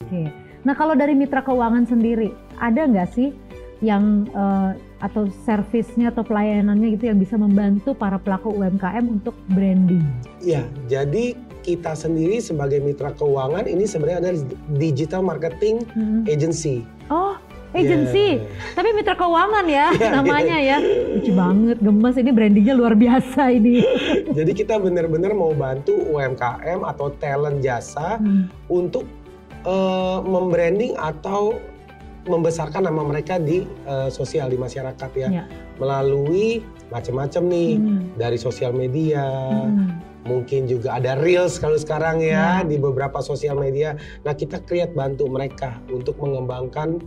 Oke. Nah kalau dari mitra keuangan sendiri, ada nggak sih yang atau servisnya atau pelayanannya gitu yang bisa membantu para pelaku UMKM untuk branding? Ya, jadi kita sendiri sebagai mitra keuangan ini sebenarnya adalah digital marketing agency. Oh, agency. Tapi mitra keuangan ya namanya ya. Lucu banget, gemes, ini brandingnya luar biasa ini. Jadi kita benar-benar mau bantu UMKM atau talent jasa untuk membranding atau membesarkan nama mereka di sosial, di masyarakat ya. Melalui macam-macam nih, dari sosial media, mungkin juga ada Reels kalau sekarang ya, di beberapa sosial media. Nah kita bantu mereka untuk mengembangkan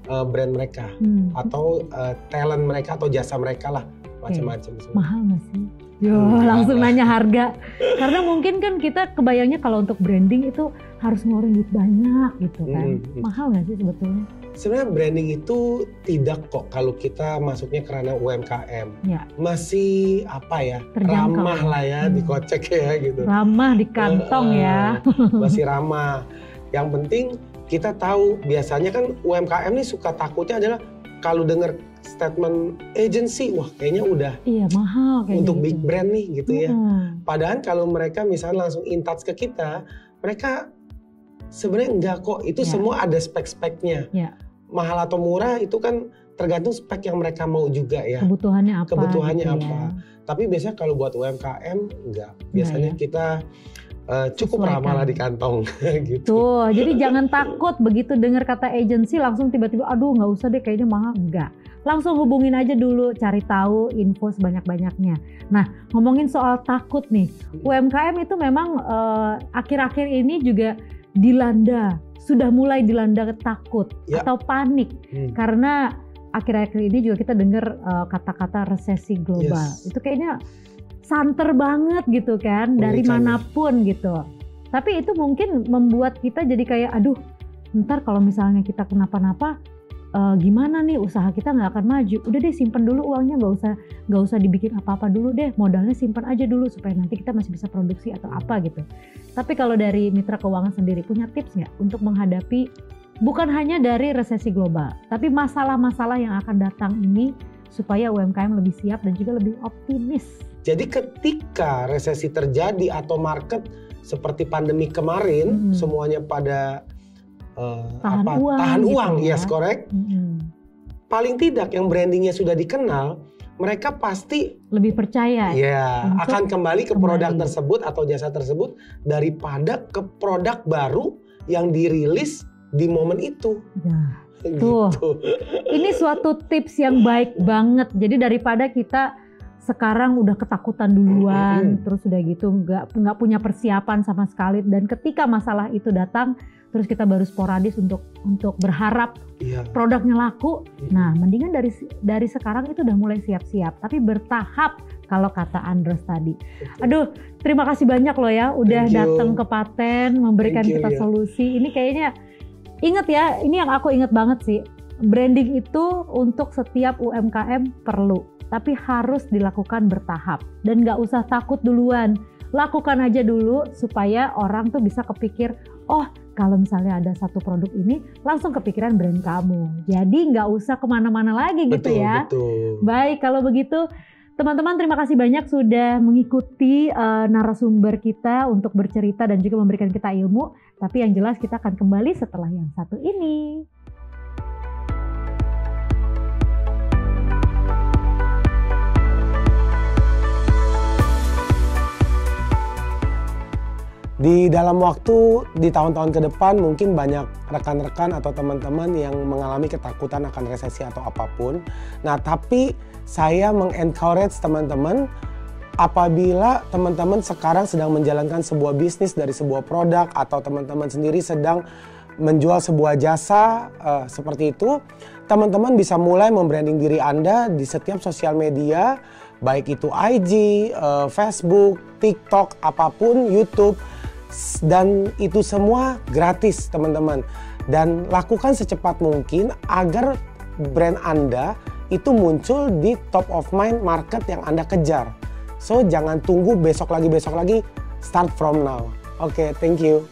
brand mereka, atau talent mereka atau jasa mereka lah, macam-macam. Mahal nggak sih? Yo, langsung nanya harga. Karena mungkin kan kita kebayangnya kalau untuk branding itu harus ngeluarin duit banyak gitu kan. Mahal nggak sih sebetulnya? Sebenarnya branding itu tidak kok kalau kita masuknya ke ranah UMKM. Masih terjangkau, ramah lah ya, dikocek ya gitu. Ramah di kantong ya. Masih ramah. Yang penting kita tahu biasanya kan UMKM nih suka takutnya adalah kalau dengar statement agency, wah kayaknya udah mahal kayaknya untuk gitu. Big brand nih gitu ya. Padahal kalau mereka misalnya langsung in touch ke kita, mereka sebenarnya enggak kok, itu semua ada spek-speknya. Mahal atau murah itu kan tergantung spek yang mereka mau juga ya. Kebutuhannya apa. Tapi biasanya kalau buat UMKM enggak. Biasanya kita cukup ramah lah di kantong gitu. Tuh, jadi jangan takut begitu dengar kata agency langsung tiba-tiba aduh nggak usah deh kayaknya mahal. Enggak. Langsung hubungin aja dulu, cari tahu info sebanyak-banyaknya. Nah, ngomongin soal takut nih. UMKM itu memang akhir-akhir ini juga sudah mulai dilanda takut atau panik. Karena akhir-akhir ini juga kita dengar kata-kata resesi global. Itu kayaknya santer banget gitu kan, dari manapun gitu. Tapi itu mungkin membuat kita jadi kayak aduh, ntar kalau misalnya kita kenapa-napa gimana nih, usaha kita nggak akan maju. Udah deh simpen dulu uangnya, nggak usah dibikin apa-apa dulu deh, modalnya simpan aja dulu supaya nanti kita masih bisa produksi atau apa gitu. Tapi kalau dari mitra keuangan sendiri punya tips nggak untuk menghadapi bukan hanya dari resesi global, tapi masalah-masalah yang akan datang ini supaya UMKM lebih siap dan juga lebih optimis? Jadi ketika resesi terjadi atau market seperti pandemi kemarin, semuanya pada tahan uang, yes correct. Paling tidak yang brandingnya sudah dikenal, mereka pasti lebih percaya. Akan kembali ke produk tersebut atau jasa tersebut daripada ke produk baru yang dirilis di momen itu. Tuh, ini suatu tips yang baik banget. Jadi daripada kita sekarang udah ketakutan duluan, terus udah gitu nggak punya persiapan sama sekali, dan ketika masalah itu datang, terus kita baru sporadis untuk berharap produknya laku. Nah, mendingan dari sekarang itu udah mulai siap-siap, tapi bertahap kalau kata Andros tadi. Aduh, terima kasih banyak loh ya, udah datang ke Paten memberikan kita solusi. Ini kayaknya ingat ya, ini yang aku ingat banget sih. Branding itu untuk setiap UMKM perlu, tapi harus dilakukan bertahap dan nggak usah takut duluan. Lakukan aja dulu supaya orang tuh bisa kepikir, oh kalau misalnya ada satu produk ini langsung kepikiran brand kamu. Jadi nggak usah kemana-mana lagi gitu ya. Baik, kalau begitu teman-teman terima kasih banyak sudah mengikuti narasumber kita untuk bercerita dan juga memberikan kita ilmu. Tapi yang jelas kita akan kembali setelah yang satu ini. Di dalam waktu, di tahun-tahun ke depan mungkin banyak rekan-rekan atau teman-teman yang mengalami ketakutan akan resesi atau apapun. Nah, tapi saya mengencourage teman-teman, apabila teman-teman sekarang sedang menjalankan sebuah bisnis dari sebuah produk atau teman-teman sendiri sedang menjual sebuah jasa seperti itu, teman-teman bisa mulai membranding diri Anda di setiap sosial media, baik itu IG, Facebook, TikTok, apapun, YouTube. Dan itu semua gratis teman-teman, dan lakukan secepat mungkin agar brand Anda itu muncul di top of mind market yang Anda kejar. So jangan tunggu besok lagi, start from now. Oke, thank you.